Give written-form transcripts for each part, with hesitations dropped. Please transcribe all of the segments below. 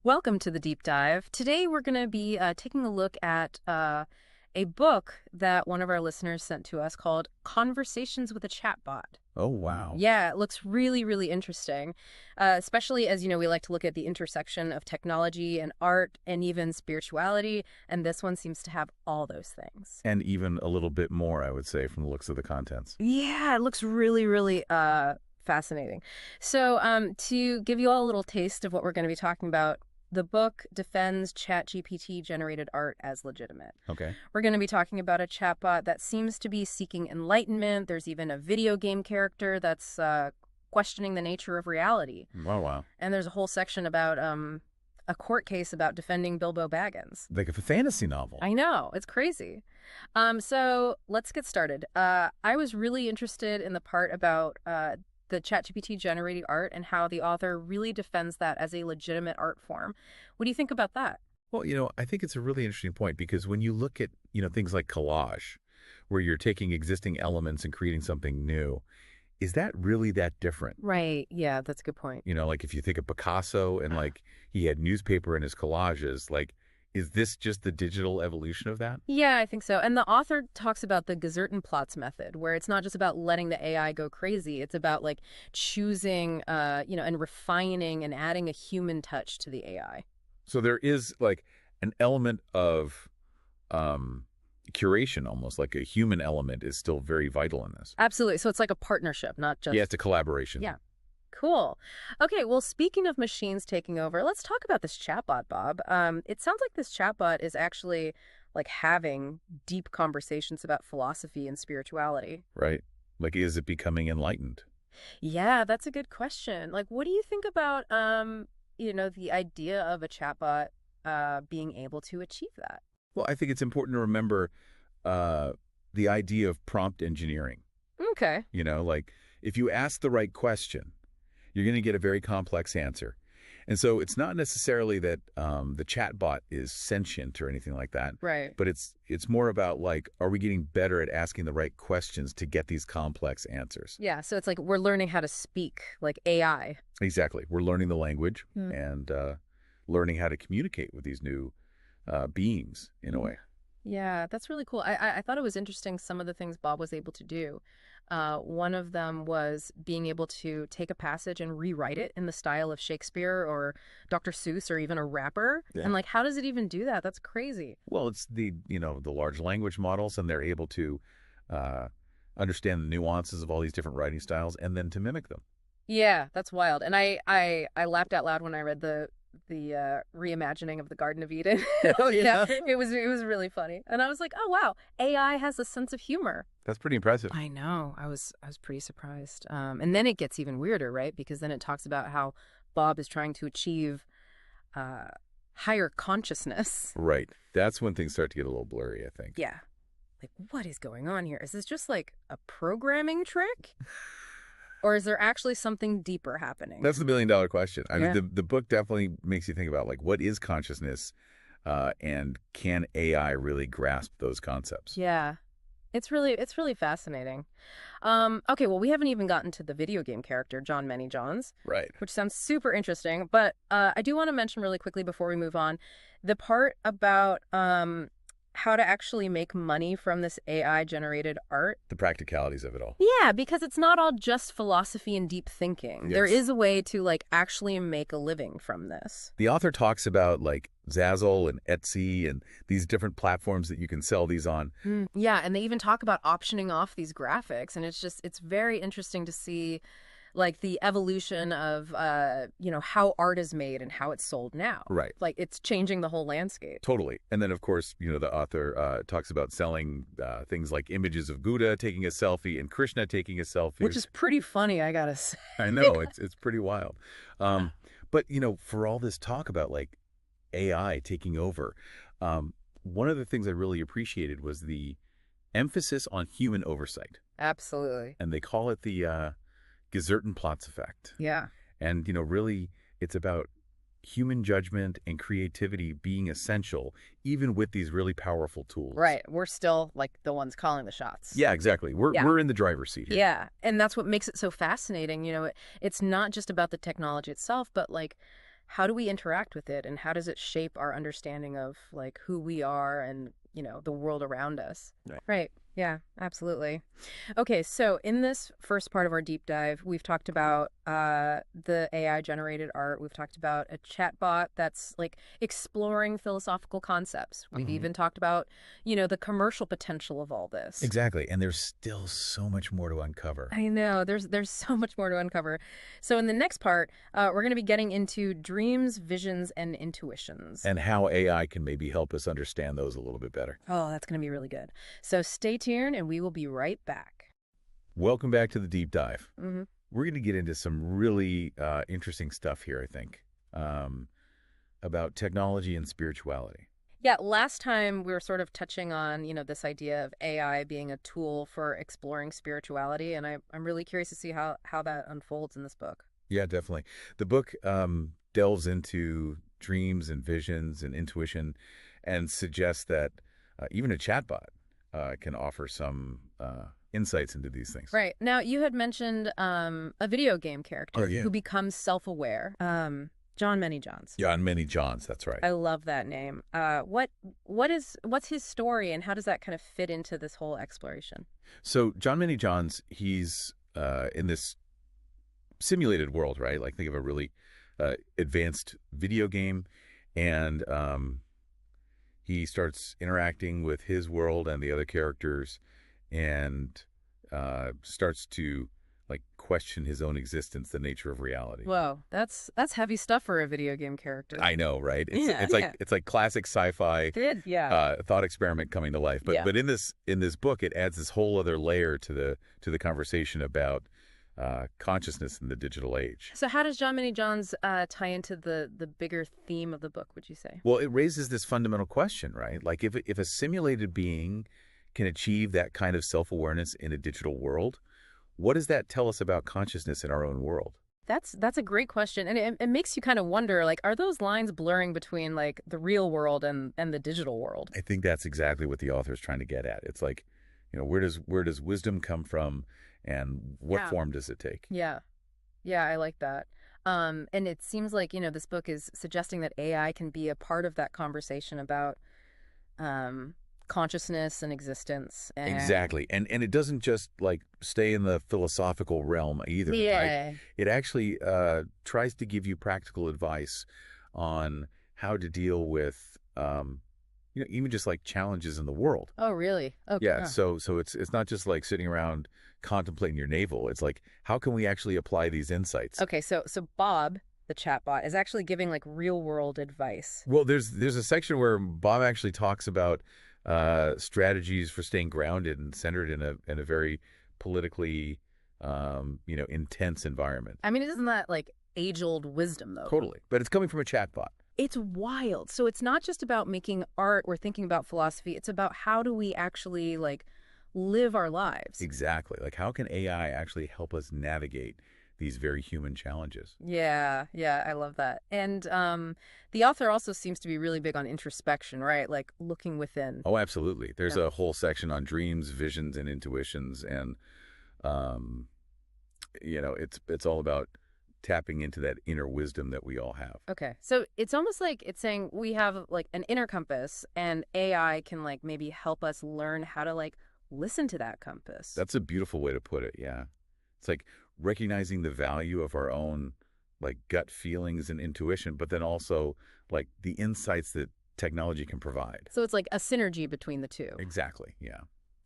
Welcome to the deep dive. Today we're going to be taking a look at a book that one of our listeners sent to us called Conversations with a Chatbot. Oh, wow. Yeah, it looks really, really interesting, especially as, we like to look at the intersection of technology and art and even spirituality, and this one seems to have all those things. And even a little bit more, I would say, from the looks of the contents. Yeah, it looks really, really fascinating. So to give you all a little taste of what we're going to be talking about, the book defends ChatGPT generated art as legitimate. Okay. We're going to be talking about a chatbot that seems to be seeking enlightenment. There's even a video game character that's questioning the nature of reality. Wow, wow. And there's a whole section about a court case about defending Bilbo Baggins. Like a fantasy novel. I know. It's crazy. So let's get started. I was really interested in the part about the ChatGPT generated art and how the author really defends that as a legitimate art form. What do you think about that? Well, I think it's a really interesting point because when you look at, things like collage, where you're taking existing elements and creating something new, is that really that different? Right. Yeah, that's a good point. Like if you think of Picasso and like he had newspaper in his collages, like, is this just the digital evolution of that? Yeah, I think so. And the author talks about the Gesertenplatz method, where it's not just about letting the AI go crazy. It's about like choosing, and refining and adding a human touch to the AI. So there is like an element of curation, almost like a human element is still very vital in this. Absolutely. So it's like a partnership, not just... Yeah, it's a collaboration. Yeah. Cool. Okay, well, speaking of machines taking over, let's talk about this chatbot, Bob. It sounds like this chatbot is actually like having deep conversations about philosophy and spirituality. Right. Like, is it becoming enlightened? Yeah, that's a good question. Like, what do you think about, the idea of a chatbot being able to achieve that? Well, I think it's important to remember the idea of prompt engineering. Okay. Like if you ask the right question, you're going to get a very complex answer. And so it's not necessarily that the chatbot is sentient or anything like that. Right. But it's more about like, are we getting better at asking the right questions to get these complex answers? Yeah, so it's like we're learning how to speak, like AI. Exactly. We're learning the language and learning how to communicate with these new beings in a way. Yeah, that's really cool. I thought it was interesting some of the things Bob was able to do. One of them was being able to take a passage and rewrite it in the style of Shakespeare or Dr. Seuss or even a rapper. Yeah. And like, how does it even do that? That's crazy. Well, it's the large language models, and they're able to understand the nuances of all these different writing styles and then to mimic them. Yeah, that's wild. And I laughed out loud when I read the reimagining of the Garden of Eden. Oh, yeah. It was really funny. And I was like, oh wow, AI has a sense of humor. That's pretty impressive. I know. I was pretty surprised. And then it gets even weirder, right? Because then it talks about how Bob is trying to achieve higher consciousness. Right. That's when things start to get a little blurry, I think. Yeah. Like, what is going on here? Is this just like a programming trick? Or is there actually something deeper happening? That's the $1 million question. I mean, the book definitely makes you think about like, what is consciousness, and can AI really grasp those concepts? Yeah, it's really fascinating. Okay, well, we haven't even gotten to the video game character John Many Johns, Right. which sounds super interesting. But I do want to mention really quickly before we move on, the part about how to actually make money from this AI generated art. The practicalities of it all. Yeah, because it's not all just philosophy and deep thinking. Yes. There is a way to like actually make a living from this. The author talks about like Zazzle and Etsy and these different platforms that you can sell these on. Yeah, and they even talk about optioning off these graphics, and it's very interesting to see like the evolution of how art is made and how it's sold now. Right. Like it's changing the whole landscape. Totally. And then, of course, the author talks about selling things like images of Buddha taking a selfie and Krishna taking a selfie. Which is pretty funny, I gotta say. I know. It's pretty wild. But, for all this talk about like AI taking over, one of the things I really appreciated was the emphasis on human oversight. Absolutely. And they call it the Gesertenplatz effect. Yeah. And, really, it's about human judgment and creativity being essential, even with these really powerful tools. Right. We're still like the ones calling the shots. Yeah, exactly. We're in the driver's seat here. Yeah. And that's what makes it so fascinating. It's not just about the technology itself, but like how do we interact with it, and how does it shape our understanding of like who we are and, the world around us? Right. Right. Yeah, absolutely. Okay, so in this first part of our deep dive, we've talked about the AI generated art. We've talked about a chatbot that's like exploring philosophical concepts. We've Hmm. even talked about, the commercial potential of all this. Exactly. And there's still so much more to uncover. I know there's so much more to uncover. So in the next part, we're going to be getting into dreams, visions, and intuitions. And how AI can maybe help us understand those a little bit better. Oh, that's going to be really good. So stay tuned, and we will be right back. Welcome back to the deep dive. Hmm. We're going to get into some really interesting stuff here, I think, about technology and spirituality. Yeah, last time we were sort of touching on, this idea of AI being a tool for exploring spirituality, and I'm really curious to see how that unfolds in this book. Yeah, definitely. The book delves into dreams and visions and intuition and suggests that even a chatbot can offer some insights into these things. Right. Now, you had mentioned a video game Oh, character yeah. who becomes self-aware. John Many Johns. Yeah, on many Johns, that's right. I love that name. What's his story, and how does that kind of fit into this whole exploration? So John Many Johns, he's in this simulated world, right? Like think of a really advanced video game, and he starts interacting with his world and the other characters, and starts to like question his own existence, the nature of reality. Whoa, that's heavy stuff for a video game character. I know, right? It's Yeah, it's yeah. like it's like classic sci-fi Yeah. thought experiment coming to life. But Yeah. but in this book, it adds this whole other layer to the conversation about consciousness in the digital age. So how does John Many Johns tie into the bigger theme of the book, would you say? Well, it raises this fundamental question, right? Like if a simulated being can achieve that kind of self-awareness in a digital world, what does that tell us about consciousness in our own world? That's a great question, and it makes you kind of wonder, like, are those lines blurring between like the real world and the digital world? I think that's exactly what the author is trying to get at. It's like, where does wisdom come from, and what Yeah. form does it take? Yeah, yeah, I like that. And it seems like this book is suggesting that AI can be a part of that conversation about um, consciousness and existence. And Exactly. And it doesn't just like stay in the philosophical realm either, right? yeah. It actually tries to give you practical advice on how to deal with even just like challenges in the world. Oh, really? Okay. Yeah, so it's not just like sitting around contemplating your navel. It's like how can we actually apply these insights? Okay, so Bob, the chatbot, is actually giving like real world advice. Well, there's a section where Bob actually talks about strategies for staying grounded and centered in a very politically intense environment. I mean, isn't that like age old wisdom though? Totally. But it's coming from a chatbot. It's wild. So it's not just about making art or thinking about philosophy. It's about how do we actually like live our lives. Exactly. Like how can AI actually help us navigate these very human challenges? Yeah, yeah, I love that. And the author also seems to be really big on introspection, right? Like looking within. Oh, absolutely. There's Yeah. a whole section on dreams, visions, and intuitions, and um, it's all about tapping into that inner wisdom that we all have. Okay. So it's almost like it's saying we have like an inner compass and AI can like maybe help us learn how to like listen to that compass. That's a beautiful way to put it. Yeah. It's like recognizing the value of our own like gut feelings and intuition, but then also like the insights that technology can provide. So it's like a synergy between the two. Exactly. Yeah.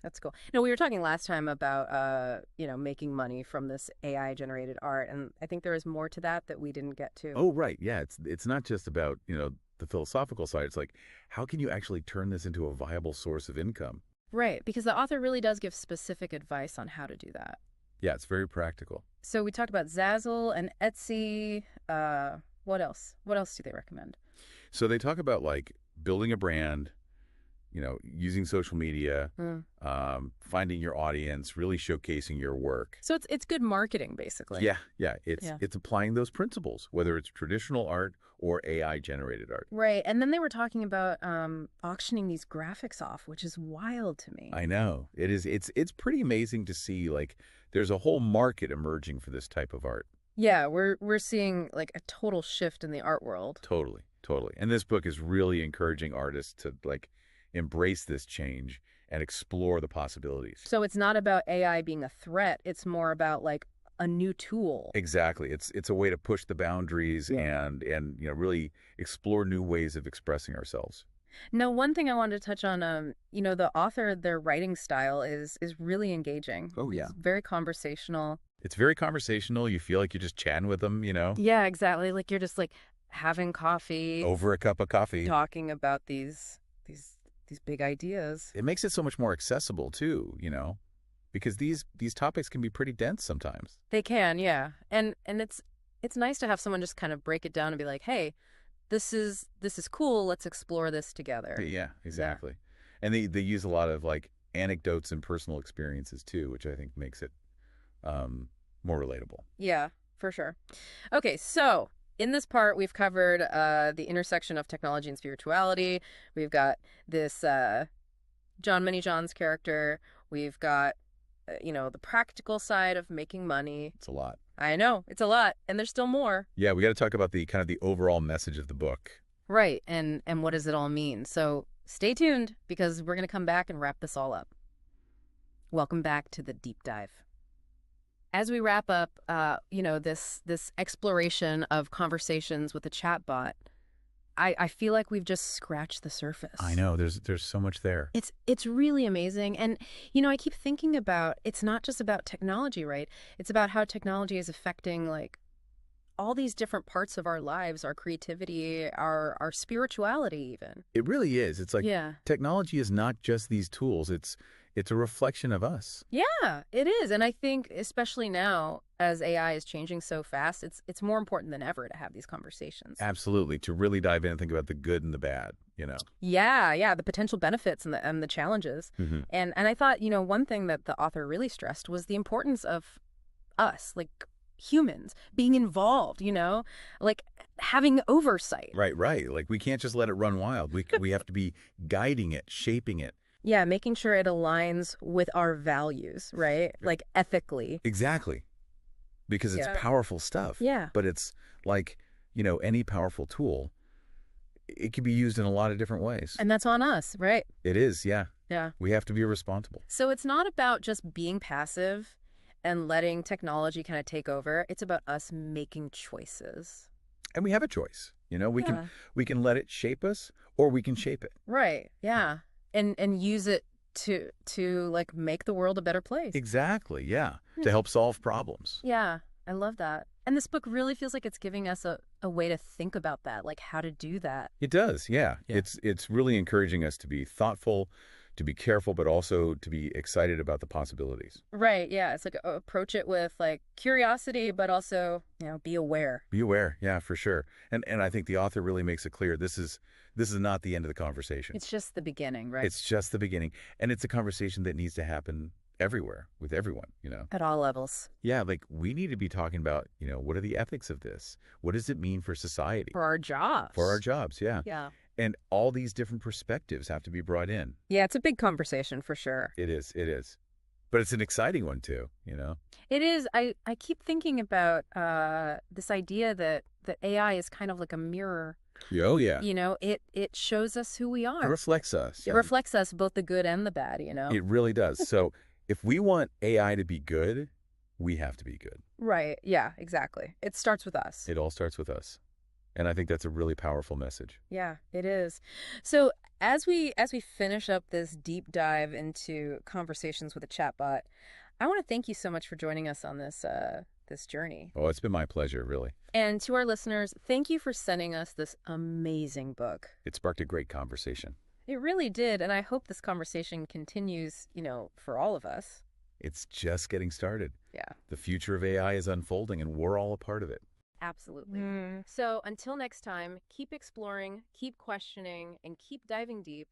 That's cool. No, we were talking last time about making money from this AI generated art, and I think there is more to that we didn't get to. Oh, right. Yeah. It's not just about, the philosophical side. It's like, how can you actually turn this into a viable source of income? Right, because the author really does give specific advice on how to do that. Yeah, it's very practical. So we talked about Zazzle and Etsy. What else? What else do they recommend? So they talk about like building a brand, using social media, Mm. finding your audience, really showcasing your work. So it's good marketing, basically. Yeah. It's applying those principles, whether it's traditional art or AI generated art. Right, and then they were talking about auctioning these graphics off, which is wild to me. I know it is. It's pretty amazing to see like there's a whole market emerging for this type of art. Yeah, we're seeing like a total shift in the art world. Totally, totally. And this book is really encouraging artists to like embrace this change and explore the possibilities. So it's not about AI being a threat, it's more about like a new tool. Exactly. It's a way to push the boundaries Yeah. and really explore new ways of expressing ourselves. Now, one thing I wanted to touch on, the author, their writing style is really engaging. Oh yeah. It's very conversational. It's very conversational. You feel like you're just chatting with them, Yeah, exactly. Like you're just like having coffee, over a cup of coffee. talking about these these big ideas. It makes it so much more accessible too, because these topics can be pretty dense sometimes. They can, yeah. And it's nice to have someone just kind of break it down and be like, "Hey, this is cool. Let's explore this together." Yeah, Yeah. exactly. And they use a lot of like anecdotes and personal experiences too, which I think makes it um, more relatable. Yeah, for sure. Okay, so in this part, we've covered the intersection of technology and spirituality. We've got this John Many John's character. We've got, the practical side of making money. It's a lot. I know, it's a lot, and there's still more. Yeah, we got to talk about the kind of the overall message of the book. Right, and what does it all mean? So stay tuned because we're going to come back and wrap this all up. Welcome back to the deep dive. As we wrap up, this exploration of conversations with a chatbot, I feel like we've just scratched the surface. I know there's so much there. It's really amazing. And, I keep thinking about it's not just about technology, right? It's about how technology is affecting like all these different parts of our lives, our creativity, our spirituality even. It really is. It's like Yeah. technology is not just these tools. It's a reflection of us. Yeah, it is. And I think especially now as AI is changing so fast, it's more important than ever to have these conversations. Absolutely. To really dive in and think about the good and the bad. Yeah, yeah, the potential benefits and the challenges. Hmm. And I thought, one thing that the author really stressed was the importance of us, like humans, being involved, like having oversight. Right, right. Like we can't just let it run wild. We have to be guiding it, shaping it. Yeah, making sure it aligns with our values, right? Like ethically. Exactly. Because it's Yeah. powerful stuff. Yeah. But it's like, any powerful tool, it can be used in a lot of different ways. And that's on us, right? It is, yeah. Yeah. We have to be responsible. So it's not about just being passive and letting technology kind of take over. It's about us making choices. And we have a choice. We can Yeah. we can let it shape us or we can shape it. Right. Yeah. And use it to like make the world a better place. Exactly, yeah. Hmm. To help solve problems. Yeah. I love that. And this book really feels like it's giving us a way to think about that, like how to do that. It does, yeah. Yeah. It's really encouraging us to be thoughtful, to be careful, but also to be excited about the possibilities. Right. Yeah. It's like approach it with like curiosity, but also, be aware. Be aware, yeah, for sure. And I think the author really makes it clear this is not the end of the conversation. It's just the beginning, right? It's just the beginning. And it's a conversation that needs to happen everywhere with everyone. At all levels. Yeah, like we need to be talking about, what are the ethics of this? What does it mean for society? For our jobs. For our jobs, yeah. Yeah. And all these different perspectives have to be brought in. Yeah, it's a big conversation for sure. It is, it is. But it's an exciting one too. It is. I keep thinking about this idea that AI is kind of like a mirror. Oh, yeah. It shows us who we It are. reflects us. It reflects us, both the good and the bad. It really does. So if we want AI to be good, we have to be good. Right. Yeah, exactly. It starts with us. It all starts with us. And I think that's a really powerful message. Yeah, it is. So as we finish up this deep dive into conversations with a chatbot, I want to thank you so much for joining us on this journey. Oh, it's been my pleasure, really. And to our listeners, thank you for sending us this amazing book. It sparked a great conversation. It really did, and I hope this conversation continues, for all of us. It's just getting started. Yeah, The future of AI is unfolding, and we're all a part of it. absolutely. So until next time, keep exploring, keep questioning, and keep diving deep.